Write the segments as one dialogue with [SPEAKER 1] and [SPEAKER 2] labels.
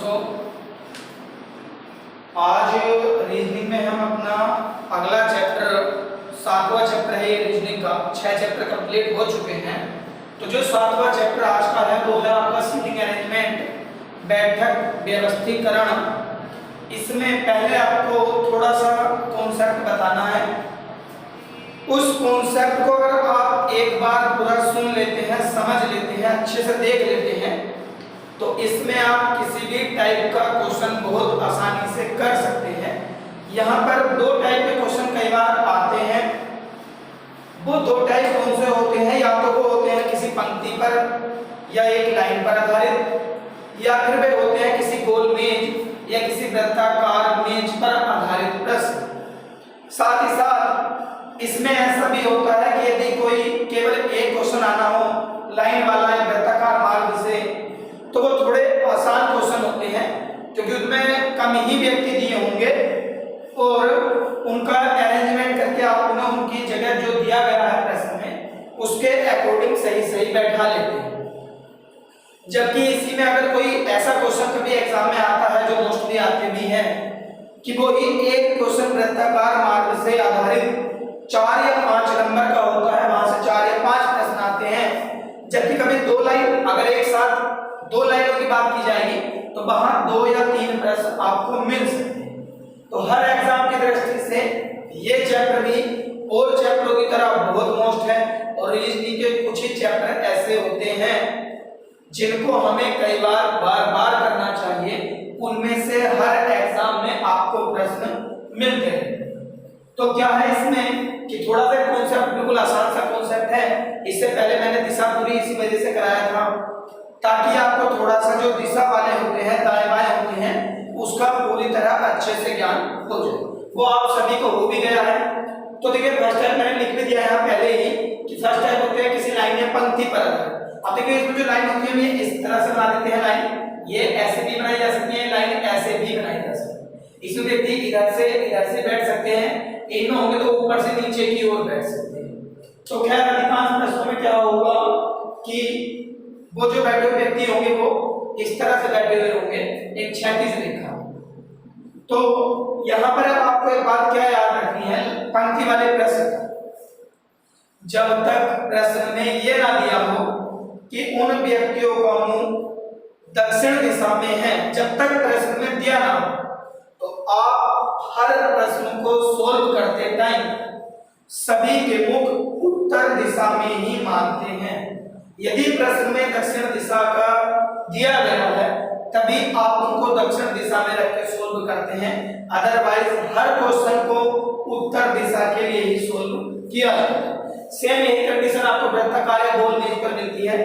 [SPEAKER 1] बच्चों, आज रीजनिंग में हम अपना अगला चैप्टर 7वां चैप्टर है ये रीजनिंग का। 6 चैप्टर कंप्लीट हो चुके हैं। तो जो 7वां चैप्टर आज का है वो है आपका सीटिंग अरेंजमेंट, बैठक व्यवस्थीकरण। इसमें पहले आपको थोड़ा सा कॉन्सेप्ट बताना है। उस कॉन्सेप्ट को अगर आप एक बार पूरा सुन लेते हैं, समझ लेते हैं, अच्छे से देख लेते हैं, तो इसमें आप किसी भी टाइप का क्वेश्चन बहुत आसानी से कर सकते हैं। यहाँ पर 2 टाइप के क्वेश्चन कई बार आते हैं। वो 2 टाइप कौन से होते हैं? या तो वो होते हैं किसी पंक्ति पर या एक लाइन पर आधारित, या फिर वे होते हैं किसी गोल मेज या किसी वृत्ताकार मेज पर आधारित प्रश्न। साथ ही साथ इसमें ऐसा भी होता है कि यदि कोई केवल एक क्वेश्चन आना हो लाइन वाला या वृत्ताकार मार्ग से, तो वो थोड़े आसान क्वेश्चन होते हैं क्योंकि उनमें कम ही व्यक्ति दिए होंगे और उनका अरेंजमेंट करके आप उन्हें उनकी जगह जो दिया गया है प्रश्न में उसके अकॉर्डिंग सही बैठा लेते हैं। जबकि इसी में अगर कोई ऐसा क्वेश्चन कभी एग्जाम में आता है जो मोस्टली आते भी हैं कि वो ही एक क्वेश्चन वृत्ताकार मार्ग से आधारित 4 या 5 नंबर का होता है, वहां से 4 या 5 प्रश्न आते हैं। जबकि कभी 2 लाइन, अगर एक साथ 2 लाइनों की बात की जाएगी तो वहां 2 या 3 प्रश्न आपको मिल सकते हैं। तो हर एग्जाम की दृष्टि से ये चैप्टर भी और चैप्टरों की तरह बहुत मोस्ट है और रीजनिंग के कुछ ही चैप्टर ऐसे होते हैं जिनको हमें कई बार करना चाहिए। उनमें से हर एग्जाम में आपको प्रश्न मिलते हैं। तो क्या है इसमें कि थोड़ा सा कॉन्सेप्ट बिल्कुल आसान सा कॉन्सेप्ट है। इससे पहले मैंने दिशा पूरी इसी वजह से कराया था ताकि आपको थोड़ा सा जो दिशा वाले होते हैं, दाएं बाएं होते हैं, उसका पूरी तरह अच्छे से ज्ञान हो जाए। वो आप सभी को हो भी गया है। तो देखिए फर्स्ट टाइम मैंने लिख भी दिया है पहले ही कि फर्स्ट टाइम होते हैं किसी लाइन या पंक्ति पर। अब देखिए इसमें जो लाइन होती है ये इस तरह से बना देते हैं लाइन, ये ऐसे भी बनाई जा सकती है, लाइन ऐसे भी बनाई जा सकती है। इसमें व्यक्ति इधर से बैठ सकते हैं, इनमें होंगे तो ऊपर से नीचे की ओर बैठ सकते हैं। तो खैर अधिकांश प्रश्नों में क्या होगा कि वो जो बैठे हुए व्यक्ति होंगे वो इस तरह से बैठे हुए होंगे, एक क्षैतिज रेखा। तो यहाँ पर आपको एक बात क्या याद रखनी है, पंक्ति वाले प्रश्न जब तक प्रश्न में ये ना दिया हो कि उन व्यक्तियों का मुंह दक्षिण दिशा में है, जब तक प्रश्न में दिया ना हो तो आप हर प्रश्न को सोल्व करते टाइम सभी के मुख उत्तर दिशा में ही मानते हैं। यदि प्रश्न में दक्षिण दिशा का दिया गया है तभी आप उनको दक्षिण दिशा में रख के सोल्व करते हैं, अदरवाइज हर क्वेश्चन को उत्तर दिशा के लिए ही सोल्व किया जाता है। सेम यही कंडीशन आपको वृत्ताकार या गोल मेज पर मिलती है।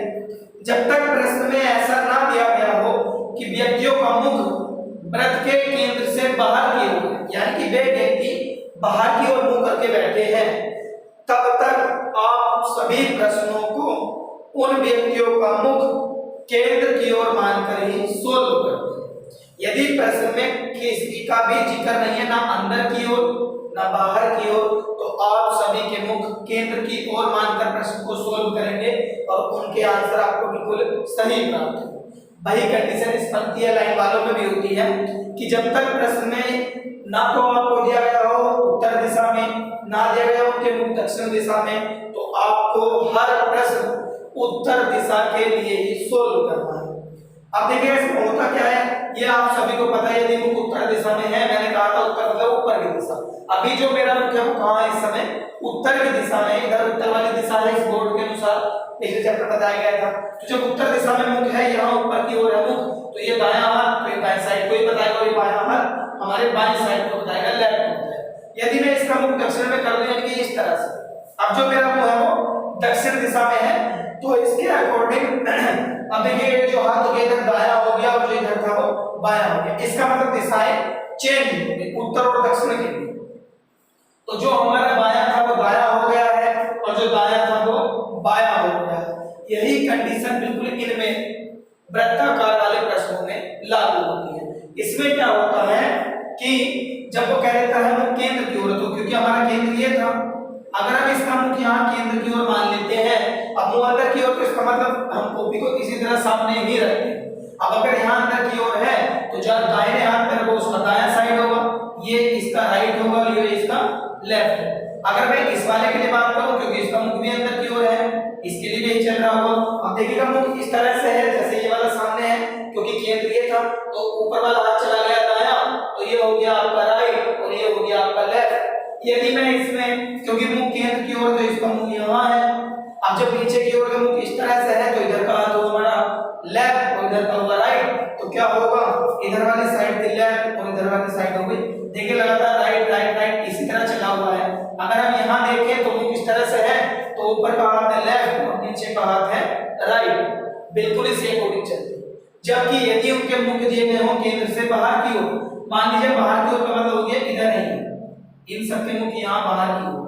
[SPEAKER 1] जब तक प्रश्न में ऐसा ना दिया गया हो कि व्यक्तियों का मुख वृत्त के केंद्र से बाहर की ओर, यानी कि वे व्यक्ति बाहर की ओर मुंह करके बैठे हैं, तब तक आप सभी प्रश्नों को उन व्यक्तियों का मुख केंद्र की ओर मानकर ही सोल्व करते हैं। यदि प्रश्न में किसी का भी जिक्र नहीं है, ना अंदर की ओर ना बाहर की ओर, तो आप सभी के मुख केंद्र की ओर मानकर प्रश्न को सोल्व करेंगे और उनके आंसर आपको बिल्कुल सही प्राप्त होंगे। वही कंडीशन इस पंक्ति या लाइन वालों में भी होती है कि जब तक प्रश्न में ना तो आपको दिया गया हो उत्तर दिशा में, ना दिया गया उनके मुख दक्षिण दिशा में, तो आपको हर प्रश्न उत्तर दिशा के लिए ही सोल्व करना है। अब देखिए इसमें होता क्या है, ये आप सभी को पता है। यदि मुख उत्तर दिशा में है, मैंने कहा था उत्तर मतलब ऊपर की दिशा। अभी जो मेरा मुख है वो कहाँ है इस समय? उत्तर की दिशा में। इधर उत्तर वाली दिशा है इस बोर्ड के अनुसार, पिछले चैप्टर बताया गया था। तो जब उत्तर दिशा में मुख है, यहाँ ऊपर की ओर है मुख, तो ये दायां हाथ, तो ये दाएं साइड को ही बताएगा, और ये बायां हाथ हमारे बाएं साइड को बताएगा, लेफ्ट को बताएगा। यदि मैं इसका मुख दक्षिण में कर दूं, यानी कि इस तरह से, अब जो मेरा मुंह है वो दक्षिण दिशा में है, तो इसके अकॉर्डिंग अब देखिए जो हाथ हो गया इधर दायां हो गया और जो इधर था वो बायां हो गया। इसका मतलब दिशाएं चेंज हो गई उत्तर और दक्षिण के लिए। तो जो हमारा बायां था वो दायां हो गया है और जो दायां था वो बायां हो गया है। यही कंडीशन बिल्कुल इनमें वृत्ताकार वाले प्रश्नों में लागू होती है। इसमें क्या होता है कि जब वो कह देता है वो केंद्र की ओर, तो क्योंकि हमारा केंद्र ये था, अगर हम इसका मुख यहाँ केंद्र की ओर मान लेते हैं, अब मुंह अंदर की ओर, तो इसका मतलब हम कॉपी को इसी तरह सामने ही रखते हैं। अब अगर यहाँ अंदर की ओर है तो जो दाहिने हाथ में वो उसका दायां साइड होगा, ये इसका राइट होगा, ये इसका लेफ्ट। अगर मैं इस वाले के लिए बात करूं, क्योंकि इसका मुख भी अंदर की ओर है, इसके लिए भी यही चल रहा होगा। अब देखिएगा मुख इस तरह से है, जैसे ये वाला सामने है, क्योंकि केंद्रीय था, तो ऊपर वाला हाथ चला गया दायां, तो ये हो गया आपका राइट और ये हो गया आपका लेफ्ट। यदि मैं इसमें, क्योंकि मुख केंद्र की ओर, तो इसका मुख यहाँ है। अब जब पीछे की ओर का मुख इस तरह से है, तो इधर का हाथ होगा हमारा लेफ्ट और इधर का होगा राइट। तो क्या होगा, इधर वाली साइड थी लेफ्ट और इधर वाली साइड हो गई। देखिए लगातार राइट राइट राइट इसी तरह चला हुआ है। अगर हम यहाँ देखें तो मुख इस तरह से है, तो ऊपर का हाथ है लेफ्ट और नीचे का हाथ है राइट, बिल्कुल इसी अकॉर्डिंग चलते हैं। जबकि यदि उनके मुख दिए गए हों केंद्र से बाहर की ओर, मान लीजिए बाहर की ओर का मतलब हो गया इधर नहीं, इन सबके मुख यहाँ बाहर की ओर,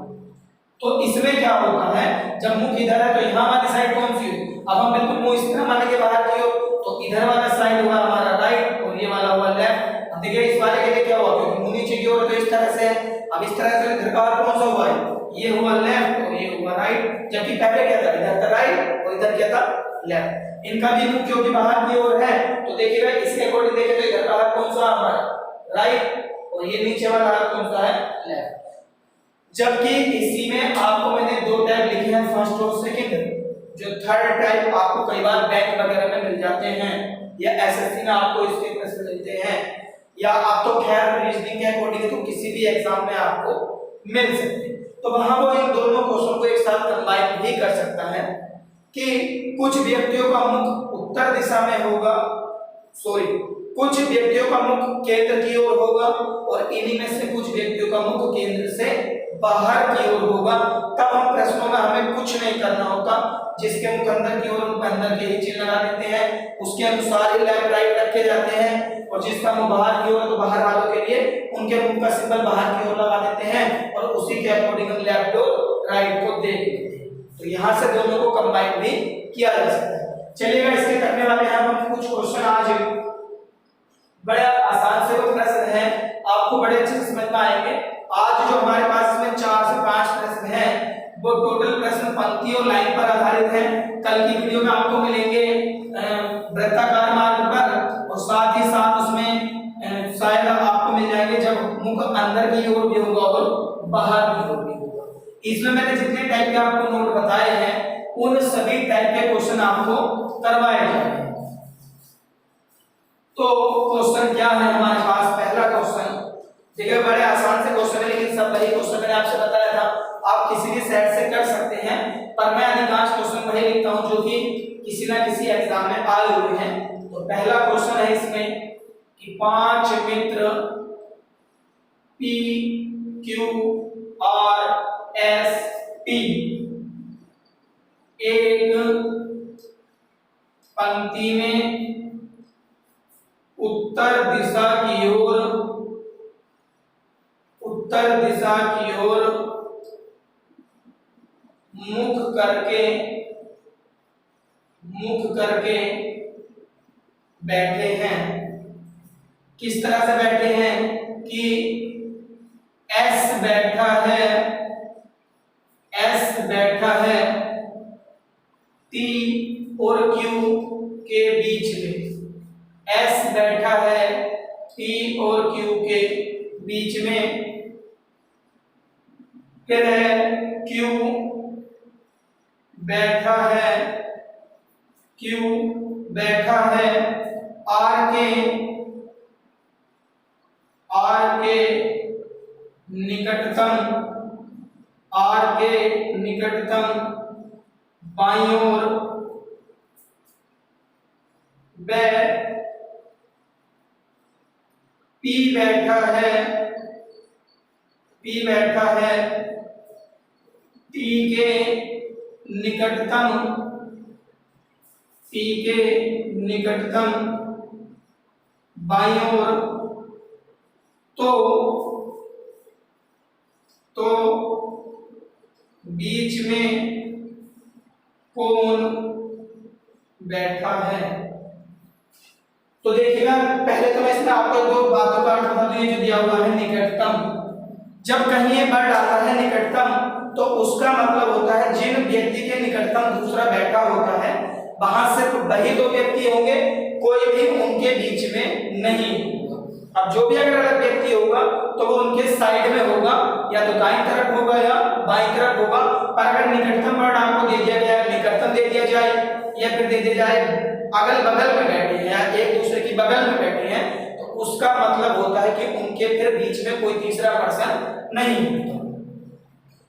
[SPEAKER 1] तो इसमें क्या होता है, जब मुख इधर है तो यहाँ वाली साइड कौन सी हो, अब हम बिल्कुल मुंह इस तरह मानेंगे बाहर की ओर, तो इधर वाला साइड होगा हमारा राइट और ये वाला होगा लेफ्ट। अब देखिए इस वाले के लिए क्या हुआ, क्योंकि मुंह नीचे की ओर तो इस तरह से है, अब इस तरह से इधर का हाथ कौन सा हुआ है, ये हुआ लेफ्ट और ये हुआ राइट। जबकि पहले क्या था, इधर था राइट और इधर क्या था लेफ्ट। इनका भी मुख क्योंकि बाहर की ओर है, तो देखिएगा इसके अकॉर्डिंग देखें तो इधर का हाथ कौन सा हमारा राइट और ये नीचे वाला हाथ कौन सा है लेफ्ट। जबकि इसी में आपको मैंने दो टाइप लिखे हैं, फर्स्ट और सेकंड। जो थर्ड टाइप आपको कई बार बैंक वगैरह में मिल जाते हैं, या एसएससी में आपको इसके प्रश्न मिलते हैं, या आप तो खैर रीजनिंग के अकॉर्डिंग तो किसी भी एग्जाम में आपको मिल सकते हैं। तो वहां वो इन दोनों क्वेश्चन को एक साथ कंबाइन भी कर सकता है कि कुछ व्यक्तियों का मुख उत्तर दिशा में होगा, कुछ व्यक्तियों का मुख केंद्र की ओर होगा, और इन्हीं में से कुछ व्यक्तियों का मुख केंद्र से बाहर की ओर होगा। तब हम प्रश्नों में हमें कुछ नहीं करना होता, जिसके मुख अंदर की ओर उनके अंदर के ही चिन्ह लगा देते हैं, उसके अनुसार ही लेफ्ट राइट रखे जाते हैं, और जिसका मुख बाहर की ओर है तो बाहर वालों के लिए उनके मुख का सिंबल बाहर की ओर लगा देते हैं, और उसी के अकॉर्डिंग हम लेफ्ट और राइट को देख लेते हैं। तो यहाँ से दोनों को कंबाइन भी किया जा सकता है। चलिएगा इसके करने वाले हैं हम कुछ क्वेश्चन। आज बड़े आसान से वो प्रश्न है, आपको बड़े अच्छे से समझ में आएंगे। आज जो हमारे पास इसमें 4 से 5 प्रश्न हैं, वो टोटल प्रश्न पंक्ति और लाइन पर आधारित हैं। कल की वीडियो में आपको मिलेंगे वृत्ताकार मार्ग पर, और साथ ही साथ उसमें शायद आपको मिल जाएंगे जब मुख अंदर की ओर भी होगा और बाहर की ओर भी होगा। इसमें मैंने जितने टाइप के आपको नोट बताए हैं, उन सभी टाइप के क्वेश्चन आपको करवाए जाएंगे। तो क्वेश्चन क्या है हमारे पास, पहला क्वेश्चन देखिए बड़े आसान से क्वेश्चन है, लेकिन सब वही क्वेश्चन मैंने आपसे बताया था, आप किसी भी सेट से कर सकते हैं, पर मैं अधिकांश क्वेश्चन वही लिखता हूं जो कि किसी ना किसी एग्जाम में आए हुए हैं। तो पहला क्वेश्चन है इसमें कि 5 मित्र P Q R S T एक पंक्ति में उत्तर दिशा की ओर मुख करके बैठे हैं। किस तरह से बैठे हैं कि S बैठा है T और Q के बीच में, S बैठा है T और Q के बीच में, फिर है Q बैठा है R के निकटतम बाईं ओर, व P बैठा है T के निकटतम बाईं ओर, तो बीच में कौन बैठा है। तो देखिएगा पहले तो मैं इसमें आपको दो बातों का अर्थ बता दूं। ये जो दिया हुआ है निकटतम, जब कहीं ये वर्ड आता है निकटतम, तो उसका मतलब होता है जिन व्यक्ति के निकटतम दूसरा बैठा होता है, वहां सिर्फ वही दो व्यक्ति होंगे, कोई भी उनके बीच में नहीं होगा। अब जो भी अगर अलग व्यक्ति होगा तो वो उनके साइड में होगा, या तो दाईं तरफ होगा या बाईं तरफ होगा। पर अगर निकटतम वर्ड आपको दे दिया गया, निकटतम दे दिया जाए या फिर दे दिया जाए अगल बगल में बैठे हैं या एक दूसरे की बगल में बैठे हैं, तो उसका मतलब होता है कि उनके फिर बीच में कोई तीसरा पर्सन नहीं होता।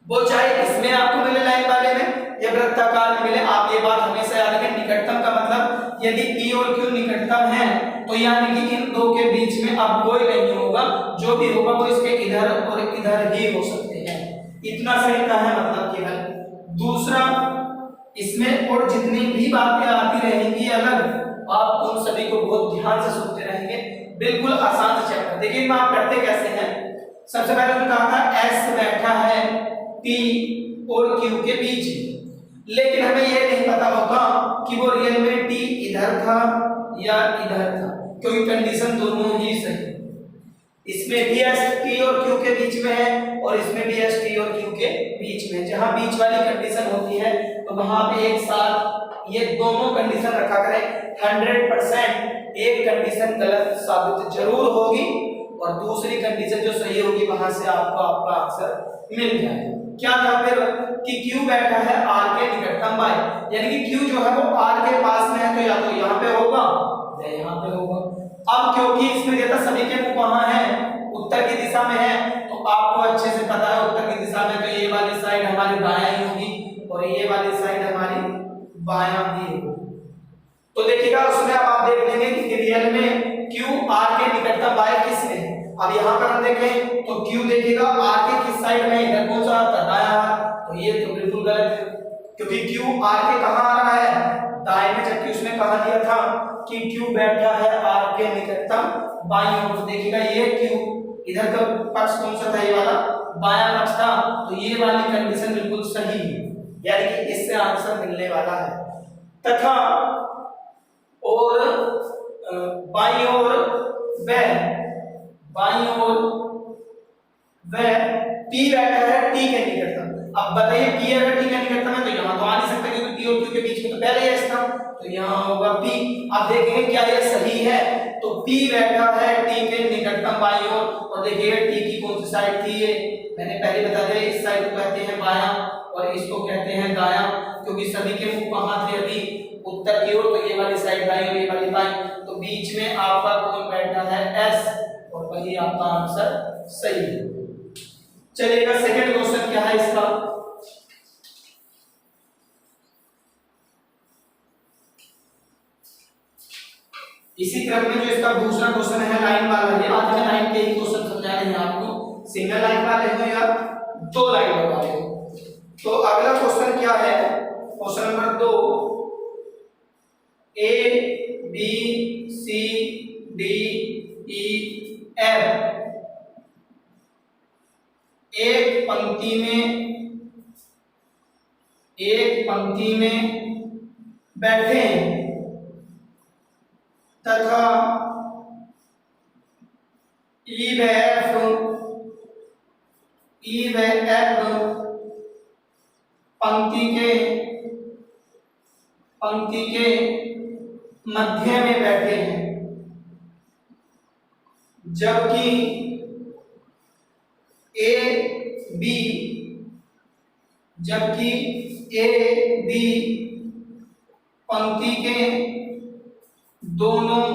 [SPEAKER 1] वो चाहे इसमें आपको मिले लाइन वाले में या वृत्ताकार में मिले, आप ये बात हमेशा याद रखें। निकटतम का मतलब यदि P और Q निकटतम है तो यानी कि इन दो के बीच में अब कोई नहीं होगा, जो भी होगा वो इसके इधर और इधर ही हो सकते हैं। इतना सही का है मतलब केवल। दूसरा, इसमें और जितनी भी बातें आती रहेंगी अलग, आप उन सभी को बहुत ध्यान से सुनते रहेंगे। बिल्कुल आसान से चैप्टर। देखिए इनमें आप करते कैसे हैं। सबसे पहले मैंने कहा था S बैठा है P और Q के बीच, लेकिन हमें यह नहीं पता होगा कि वो रियल में T इधर था या इधर था, क्योंकि कंडीशन दोनों ही सही है। इसमें भी S T और Q के बीच में है और इसमें भी S T और Q के बीच में। जहां बीच वाली कंडीशन होती है तो वहां पे एक साथ ये दोनों कंडीशन रखा करें। 100% एक कंडीशन गलत साबित जरूर होगी और दूसरी कंडीशन जो सही होगी वहां से आपको आपका आंसर मिल जाएगा। क्या था फिर कि Q बैठा है R के निकटतम बाई, यानी कि Q जो है वो R के पास में है, तो या तो यहाँ पे होगा या यहाँ पे होगा। अब क्योंकि इसमें देता सभी के मुंह कहाँ है, उत्तर की दिशा में है, तो आपको अच्छे से पता है उत्तर की दिशा में तो ये वाली साइड हमारी दायां ही होगी और ये वाली साइड हमारी बायां भी होगी। तो देखिएगा उसमें अब आप देख लेंगे कि रियल में Q R के निकटतम बाई किस में है। अब यहाँ पर हम देखें तो Q देखिएगा R के किस साइड में, इधर कौन सा दायां, तो ये तो बिल्कुल गलत है, क्योंकि Q R के कहाँ आ रहा है, दाएं में, जबकि उसमें कहा दिया था कि Q बैठा है R के निकटतम बाईं ओर। तो देखिएगा ये Q इधर का पक्ष कौन सा था, ये वाला बायां पक्ष था, तो ये वाली कंडीशन बिल्कुल सही है, यानी कि इससे आंसर मिलने वाला है। तथा और बाईं ओर वह P बैठा है T के निकटतम। अब बताइए P अगर T के निकटतम है तो यहाँ तो आ नहीं सकता, क्योंकि P और Q के बीच में तो पहले ही S था, तो यहाँ होगा P। अब देखेंगे क्या यह सही है, तो P बैठा है T के निकटतम बाईं ओर, और देखिएगा T की कौन सी साइड थी, ये मैंने पहले बता दिया, इस साइड को कहते हैं बायां और इसको कहते हैं दायां, क्योंकि सभी के मुंह कहाँ थे अभी, उत्तर की ओर, तो ये वाली साइड दाईं और ये वाली बाईं, तो बीच में आपका कौन बैठा है, S, और वही आपका आंसर सही है। चलिएगा सेकंड क्वेश्चन क्या है इसका। इसी क्रम में जो इसका दूसरा क्वेश्चन है लाइन वाला है। आज मैं लाइन के ही क्वेश्चन समझा रहे हैं आपको, सिंगल लाइन वाले हो या दो लाइन वाले हो। तो अगला क्वेश्चन क्या है, question number 2, A B C D E F एक पंक्ति में बैठे हैं तथा E व F पंक्ति के मध्य में बैठे हैं, जबकि A B पंक्ति के दोनों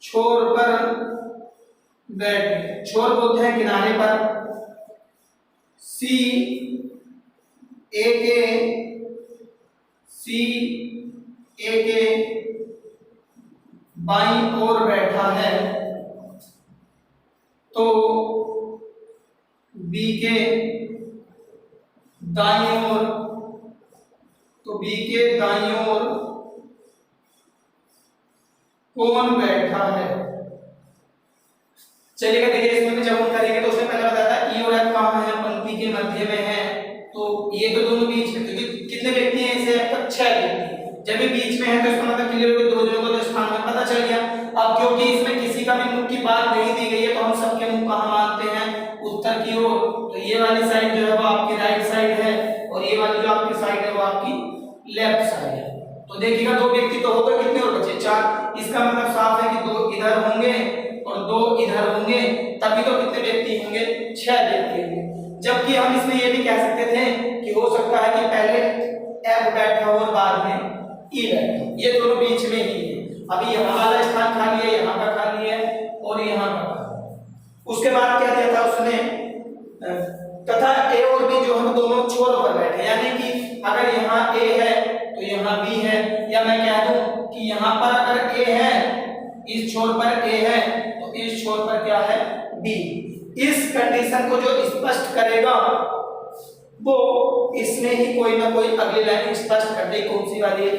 [SPEAKER 1] छोर पर बैठे, छोर बोलते हैं किनारे पर, C A के बाईं ओर बैठा है, तो B के दाईं ओर कौन बैठा है। चलिएगा देखिए इसमें भी जब हम करेंगे तो उसने पहले बताया था E और F कहाँ है, पंक्ति के मध्य में है, तो ये तो दोनों बीच में, क्योंकि कितने व्यक्ति हैं इसे अब तक 6 व्यक्ति, जब भी बीच में है तो इसका मतलब क्लियर हो, दो जनों का तो स्थान में पता चल गया। अब क्योंकि इसमें किसी का भी मुंह की बात नहीं दी गई है तो हम सबके मुंह कहाँ मानते हैं, उत्तर की ओर, तो ये वाली साइड जो है वो आपकी राइट साइड है और ये वाली जो आपकी साइड है वो आपकी लेफ्ट साइड है। तो देखिएगा दो व्यक्ति तो होगा, कितने और बचे, 4। इस इसका मतलब साफ है कि 2 इधर होंगे और 2 इधर होंगे, तभी तो कितने व्यक्ति होंगे, 6 व्यक्ति होंगे। जबकि हम इसमें ये भी कह सकते थे कि हो सकता है कि पहले F बैठा हो और बाद में E बैठा, ये दोनों बीच में ही है। अभी यहाँ वाला स्थान खाली है, यहाँ का खाली है और यहाँ का। उसके बाद क्या दिया था उसने, तथा A और B जो हम दोनों छोरों पर बैठे, यानी कि अगर यहाँ A है तो यहाँ B है, या मैं कह दूं कि यहाँ पर अगर A है, इस छोर पर A है तो इस छोर पर क्या है, B। इस कंडीशन को जो स्पष्ट करेगा वो इसमें ही कोई ना कोई अगली लाइन स्पष्ट कर दे, कौन सी वाली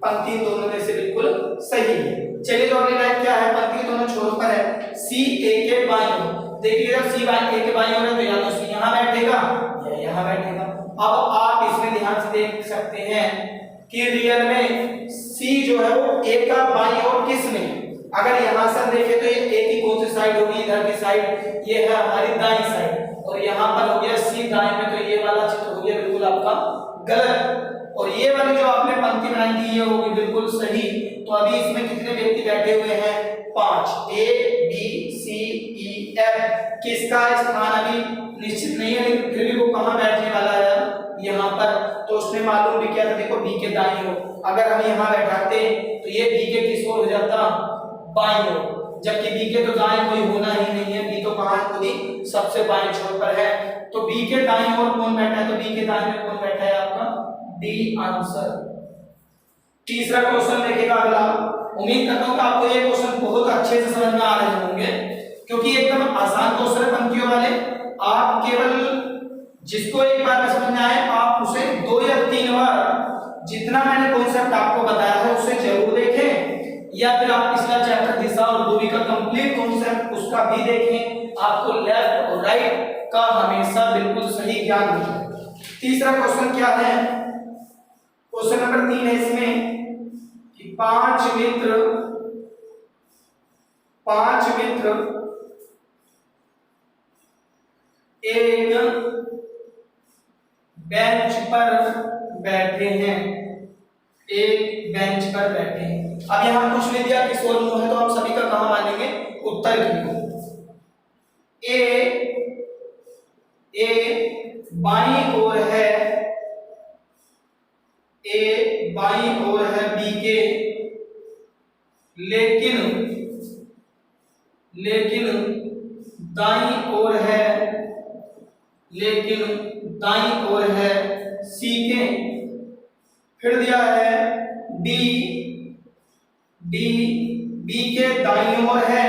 [SPEAKER 1] पंक्ति दोनों में से बिल्कुल सही है। चलिए तो अगली लाइन क्या है, पंक्ति दोनों छोरों पर है, C A के बाईं ओर। देखिए जब C A के बाईं ओर है तो या तो C यहाँ बैठेगा या यहाँ बैठेगा। अब आप इसमें ध्यान से देख सकते हैं कि रियल में C जो है वो A का बाईं ओर किस में, अगर यहाँ से देखें तो ये A की कौन सी साइड होगी, इधर की साइड, ये है हमारी दाईं साइड, और यहाँ पर हो गया C दाएं में, तो ये वाला चित्र हो गया बिल्कुल आपका गलत, और ये वाली जो आपने पंक्ति बनाई थी ये होगी बिल्कुल सही। तो अभी इसमें कितने व्यक्ति बैठे हुए हैं, 5, A B C E F। किसका स्थान अभी निश्चित नहीं है, लेकिन फिर भी वो कहाँ बैठने वाला है, यहाँ पर। तो उसने मालूम भी किया था, देखो B के दाईं ओर, अगर हम यहाँ बैठाते तो ये B के किस ओर हो जाता, बाईं ओर, जबकि B के तो दाएं कोई होना ही नहीं है, B तो कहाँ खुद ही सबसे बाएं छोर पर है। तो B के दाईं ओर कौन बैठा है, तो B के दाईं में कौन बैठा है, आपका D आंसर। तीसरा क्वेश्चन देखिएगा अगला। उम्मीद करता हूं कि आपको ये क्वेश्चन बहुत अच्छे से समझ में आ रहे होंगे, क्योंकि एकदम आसान क्वेश्चन है पंक्तियों वाले। आप केवल जिसको एक बार समझ में आए आप उसे 2 या 3 बार, जितना मैंने कॉन्सेप्ट आपको बताया है उसे जरूर देखें, या फिर आप पिछला चैप्टर दिशा और दूरी का कंप्लीट कॉन्सेप्ट उसका भी देखें, आपको लेफ्ट और राइट का हमेशा बिल्कुल सही ज्ञान हो जाए। तीसरा क्वेश्चन क्या है, क्वेश्चन नंबर 3 है इसमें कि 5 मित्र एक बेंच पर बैठे हैं, एक बेंच पर बैठे हैं। अब यहां कुछ नहीं दिया किस ओर मुंह है, तो आप सभी का कहां मानेंगे, उत्तर की ओर। ए बाईं ओर है, ए बाईं ओर है बी के, लेकिन दाईं ओर है, दाईं ओर है सी के। फिर दिया है डी बी के दाईं ओर है,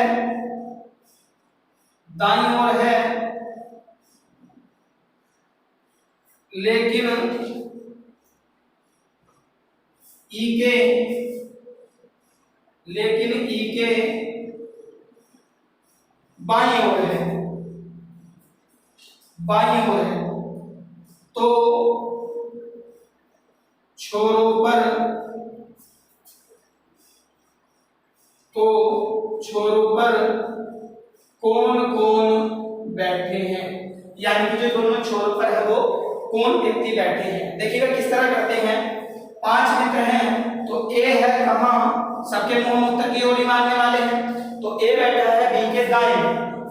[SPEAKER 1] लेकिन ई के बाईं ओर है, तो छोरों पर कौन कौन बैठे हैं, यानी कि जो दोनों छोरों पर है वो कौन व्यक्ति बैठे हैं। देखिएगा किस तरह करते हैं, 5 मित्र हैं तो ए है कहां, सबके मुंह उत्तर की ओर ही मानने वाले हैं, तो ए बैठा है बी के दाएं,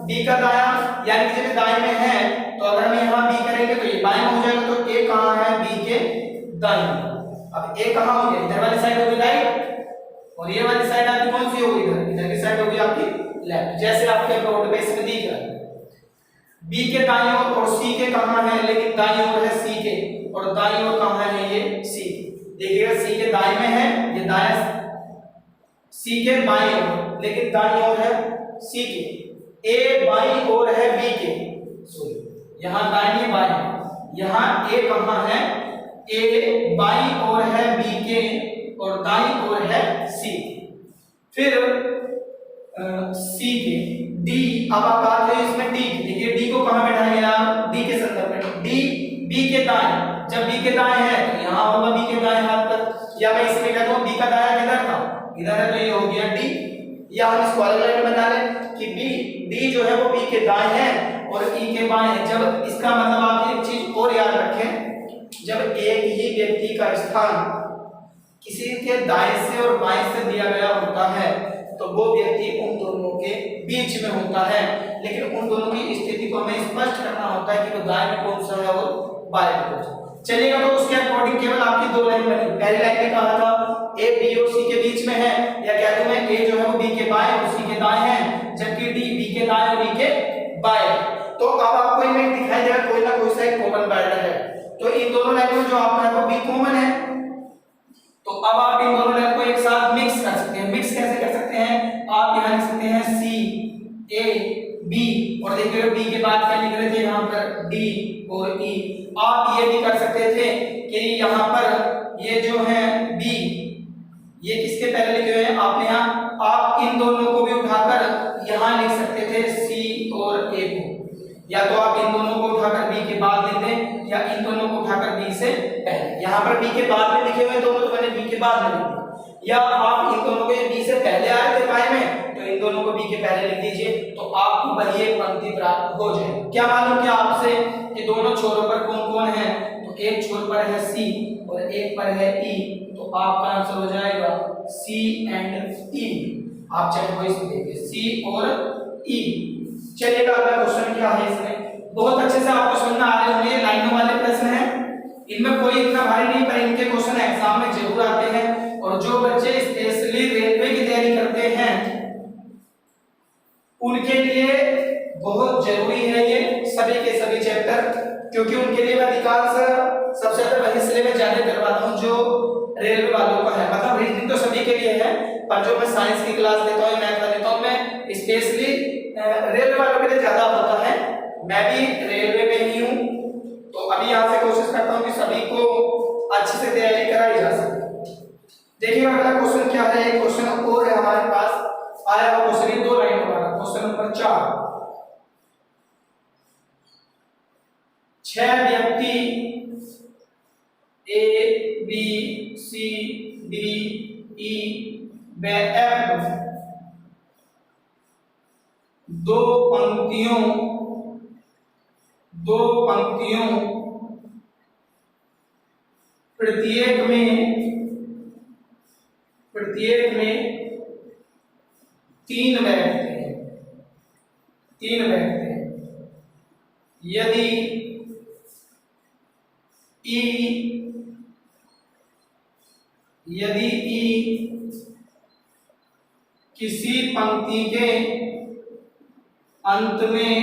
[SPEAKER 1] बी का दायां यानी कि जब दाएं में है तो अगर हम यहाँ बी करेंगे तो ये बाएं हो जाएगा, तो ए कहां है, बी के दाएं। अब ए कहां हो गया, इधर वाली साइड होगी राइट, और ये वाली साइड आपकी कौन सी होगी, इधर की साइड होगी आपकी लेफ्ट, जैसे आपके बोर्ड पे इसमें दिख रहा है। बी के दाईं ओर और सी के कहां है, लेकिन दाईं ओर है सी के, और दाईं ओर कहां है, ये सी। देखिएगा सी के दाएं में है, ये दायां, सी के बाईं ओर, लेकिन दाईं ओर है सी के। ए बाईं ओर है बी के, सॉरी यहां दाईं बाईं, यहां ए कहां है, ए बाईं ओर है बी के और दाईं ओर है सी। फिर सी के डी, अब आप बात है इसमें डी, देखिए डी को कहां बैठाया गया, डी के संदर्भ में, डी बी के दाएं, जब बी के दाएं है तो यहां होगा बी के दाएं हाथ पर, या मैं इसमें कहता हूं बी का दायां किधर था, इधर है, तो ये हो गया डी, या हम इसको अलग लाइन में बता लें कि डी जो है वो बी के दाएं है और ई के बाएं है। जब इसका मतलब आप एक चीज और याद रखें, जब एक ही व्यक्ति का स्थान किसी के दाएं से और बाएं से दिया गया होता है वो व्यक्ति उन दोनों के बीच में होता है। लेकिन उन दोनों की स्थिति को हमें स्पष्ट करना होता है कि वो दाएं में कौन सा है और बाएं में कौन सा। चलिएगा, तो उसके अकॉर्डिंग केवल आपकी दो लाइन बनी। पहली लाइन में कहा था ए बी और सी के बीच में है, या कह दूं मैं ए जो है वो बी के बाएं और सी के दाएं है, जबकि डी बी के दाएं और बी के बाएं। तो अब आपको इनमें दिखाई देगा कोई ना कोई सा एक कॉमन पैटर्न है। तो इन दोनों लाइनों में जो आपका है वो बी कॉमन है। तो अब आप इन दोनों लाइन को एक साथ मिक्स कर सकते हैं। मिक्स कैसे कर सकते हैं? आप यहाँ लिख सकते हैं सी ए बी, और देखिए बी के बाद क्या लिख रहे थे यहाँ पर डी और ई। आप ये भी कर सकते थे कि यहाँ पर ये जो है बी, ये किसके पहले लिखे हुए हैं आपने यहाँ, आप इन दोनों को भी उठाकर यहाँ लिख सकते थे सी और ए को, या तो आप इन दोनों को उठाकर बी के बाद लिख दें या इन दोनों को उठाकर बी से पहले। यहाँ पर बी के बाद में लिखे हुए दोनों तो मैंने बी के बाद में लिख दिया, या आप इन दोनों को ये बी से पहले आए थे बाएं में तो इन दोनों को बी के पहले लिख दीजिए, तो आपको वही एक पंक्ति प्राप्त हो जाए। क्या मालूम क्या आपसे कि दोनों छोरों पर कौन कौन है? तो एक छोर पर है सी और एक पर है ई, तो आपका आंसर हो जाएगा सी एंड ई। आप चाहे वॉइस में देखिए सी और ई। चलिएगा, अगला क्वेश्चन क्या है इसमें, बहुत अच्छे से आपको समझ में आ रहे होंगे। लाइनों वाले प्रश्न हैं, इनमें कोई इतना भारी नहीं, पर इनके क्वेश्चन एग्जाम में जरूर आते हैं। और जो बच्चे स्पेशली रेलवे की तैयारी करते हैं उनके लिए बहुत जरूरी है ये सभी के सभी चैप्टर, क्योंकि उनके लिए मैं अधिकांश सबसे ज्यादा वही सिलेबस ज्यादा करवाता हूँ जो रेलवे वालों का है। मतलब रीजनिंग तो सभी के लिए है, पर जो मैं साइंस की क्लास देता हूँ, मैथ का देता हूँ, मैं स्पेशली रेलवे वालों के लिए ज्यादा होता है। मैं भी रेलवे में ही हूँ, तो अभी यहाँ से कोशिश करता हूँ कि सभी को अच्छे से तैयारी कराई जा सके। देखिए अगला क्वेश्चन क्या है, एक क्वेश्चन और है हमारे पास आया हुआ क्वेश्चन, दो लाइन वाला क्वेश्चन नंबर 4। 6 व्यक्ति A B C D E व एफ दो पंक्तियों प्रत्येक में 3 बैठते हैं। यदि ई किसी पंक्ति के अंत में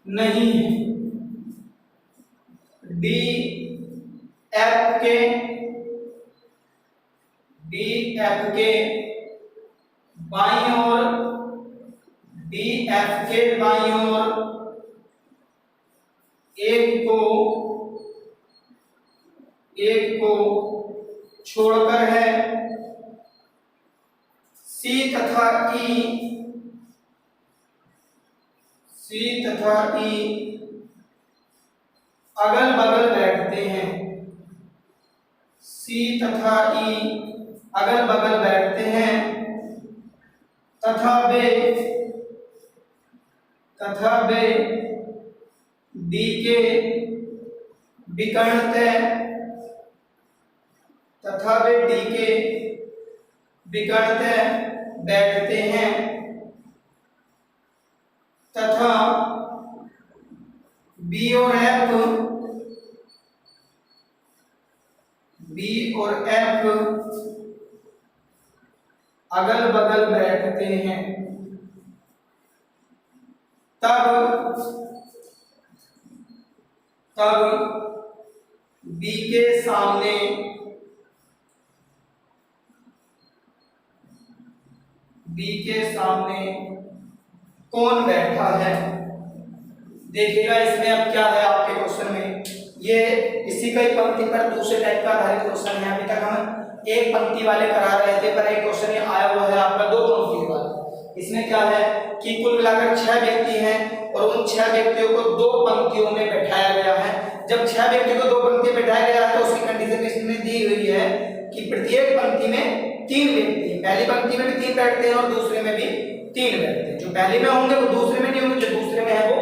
[SPEAKER 1] नहीं है, डी एफ के बाईं ओर एक को छोड़कर है, सी तथा ई अगल बगल बैठते हैं। सी तथा ई अगल बगल बैठते हैं तथा वे डी के विकर्णतः बैठते हैं तथा बी और एफ अगल बगल बैठते हैं। तब बी के सामने कौन बैठा है? देखिएगा इसमें अब क्या है आपके क्वेश्चन में, ये इसी का ही पंक्ति पर दूसरे टाइप का आधारित क्वेश्चन है। अभी तक हम एक पंक्ति वाले करा रहे थे, पर एक क्वेश्चन ये आया हुआ है आपका 2 पंक्ति वाला। इसमें क्या है कि कुल मिलाकर 6 व्यक्ति हैं और उन 6 व्यक्तियों को 2 पंक्तियों में बैठाया गया है। जब 6 व्यक्तियों को 2 पंक्ति में बैठाया गया है तो उसकी कंडीशन इसमें दी हुई है कि प्रत्येक पंक्ति में 3 व्यक्ति, पहली पंक्ति में भी 3 बैठते हैं और दूसरे में भी 3 बैठते हैं। जो पहले में होंगे वो दूसरे में नहीं होंगे, जो दूसरे में है वो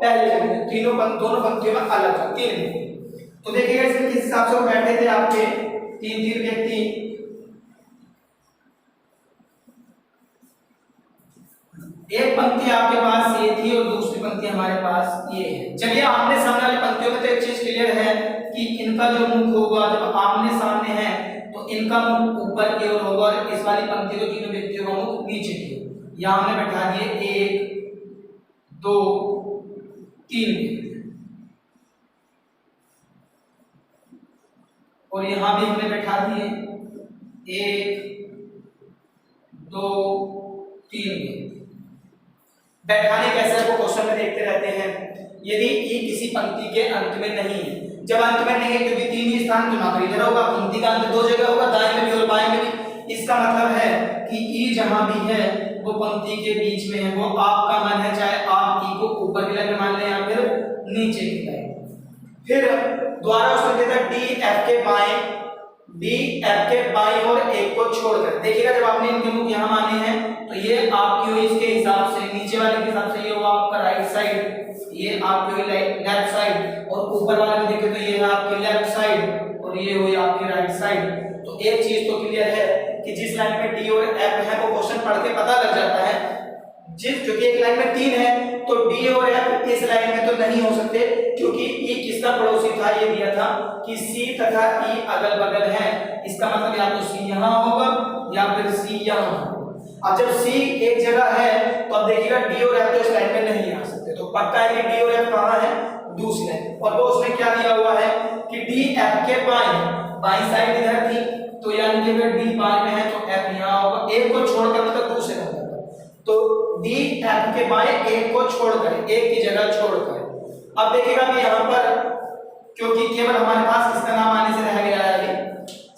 [SPEAKER 1] पहले में। दोनों पंक्तियों में अलग 3 व्यक्ति। तो देखिएगा इसमें किस हिसाब से वो बैठे थे आपके 3 व्यक्ति। एक पंक्ति आपके पास ये थी और दूसरी पंक्ति हमारे पास ये है। चलिए आमने सामने वाली पंक्तियों में तो एक चीज क्लियर है कि इनका जो मुख होगा, जब आमने सामने है तो इनका मुख ऊपर की ओर होगा और इस वाली पंक्ति को तीनों व्यक्तियों का मुख नीचे की ओर। यहां हमने बैठा दिए 1 2 3 और यहां भी हमने बैठा दिए 1 2 3। बैठाने कैसे है वो क्वेश्चन में देखते रहते हैं। यदि ई किसी पंक्ति के अंत में नहीं है, जब अंत में नहीं है क्योंकि 3 ही स्थान तो ना तो इधर होगा, पंक्ति का अंत 2 जगह होगा, दाएं में भी और बाएं में भी। इसका मतलब है कि ई जहां भी है वो पंक्ति के बीच में है। वो आपका मन है, चाहे आप ई को ऊपर की लाइन में मान लें या फिर नीचे की लाइन। फिर द्वारा उसने देता डी एफ के बाएं, डी एफ के बाईं और एक को छोड़कर। देखिएगा जब आपने इनके मुख यहाँ माने हैं तो ये आपकी हुई इसके हिसाब से, नीचे वाले के हिसाब से ये हुआ आपका राइट साइड, ये आपकी हुई लेफ्ट साइड, और ऊपर वाले में देखें तो ये है आपकी लेफ्ट साइड और ये हुई आपकी राइट साइड। तो एक चीज तो क्लियर है कि जिस लाइन में डी और एफ है वो क्वेश्चन पढ़ के पता लग जाता है। क्योंकि एक लाइन में 3 है तो डी और एफ इस लाइन में तो नहीं हो सकते, क्योंकि ई किसका पड़ोसी था, ये दिया था कि सी तथा ई अगल बगल है। इसका मतलब या तो सी यहाँ होगा या फिर सी यहाँ होगा। अब जब सी एक जगह है तो अब देखिएगा डी और एफ तो इस लाइन में नहीं आ सकते, तो पक्का है कि डी और एफ कहाँ है, दूसरी लाइन। और वो उसने क्या दिया हुआ है कि डी एफ के बाईं साइड इधर थी, तो यानी कि अगर डी बाएं में है तो एफ यहाँ होगा। एक को छोड़कर मतलब दूसरे नंबर, तो डी एफ के बाएं एक को छोड़कर, एक की जगह छोड़कर। अब देखिएगा कि यहाँ पर क्योंकि केवल हमारे पास इसका नाम आने से रह गया है, अभी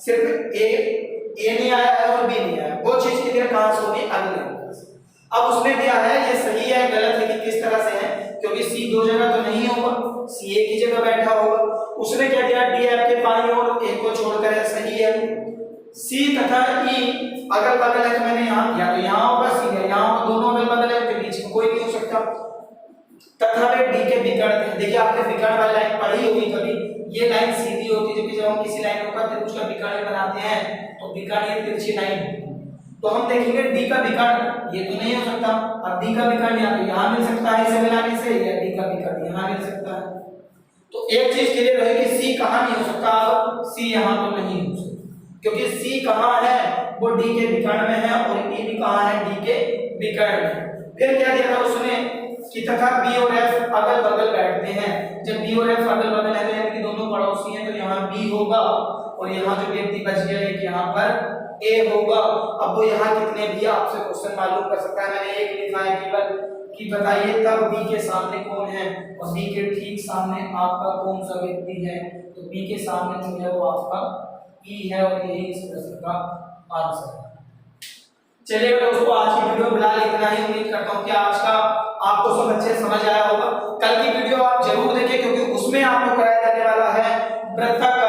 [SPEAKER 1] सिर्फ ए नहीं आया है और बी नहीं आया, वो चीज की तरह कहां से होगी, अगले। अब उसने दिया है ये सही है गलत है कि किस तरह से है, क्योंकि सी 2 जगह तो नहीं होगा, सी एक ही जगह बैठा होगा। उसने क्या दिया, डी एफ के बाईं और एक को छोड़कर है, सही है। सी तथा ई अगल बगल है तो मैंने यहाँ या तो यहाँ होगा सी है, यहाँ होगा, दोनों अगल बगल है तो बीच में कोई नहीं हो सकता। तथा वे डी के विकर्ण, देखिए आपने विकर्ण वाली लाइन पढ़ी होगी कभी, ये लाइन सीधी होती है, जबकि जब हम किसी लाइन को त्रिभुज का विकर्ण बनाते हैं तो विकर्ण ये तिरछी लाइन होती है। तो हम देखेंगे डी का विकर्ण ये तो नहीं हो सकता, अब डी का विकर्ण या तो यहाँ मिल सकता है इसे मिलाने से, या डी का विकर्ण यहाँ मिल सकता है। तो एक चीज क्लियर है कि सी कहाँ नहीं हो सकता, अब सी यहाँ तो नहीं हो सकता, क्योंकि सी कहाँ है, वो डी के विकर्ण में है और ई भी कहाँ है, डी के विकर्ण में। फिर क्या दिया था उसने कि तथा बी और एफ अगल बगल बैठते हैं। जब बी और एफ अगल बगल है तो यानी कि दोनों पड़ोसी हैं, तो यहाँ बी होगा और यहाँ जो व्यक्ति बच गया है कि यहाँ पर ए होगा। अब वो यहाँ कितने भी आपसे क्वेश्चन मालूम कर सकता है, मैंने एक लिखा है केवल कि बताइए तब बी के सामने कौन है, और बी के ठीक सामने आपका कौन सा व्यक्ति है, तो बी के सामने जो है वो आपका ई है और यही इस प्रश्न का आंसर है। चलिए दोस्तों आज की वीडियो फिलहाल इतना ही, उम्मीद करता हूँ कि आज का आपको सब अच्छे समझ आया होगा। कल की वीडियो आप जरूर देखें क्योंकि उसमें आपको कराया जाने वाला है वृत्ताकार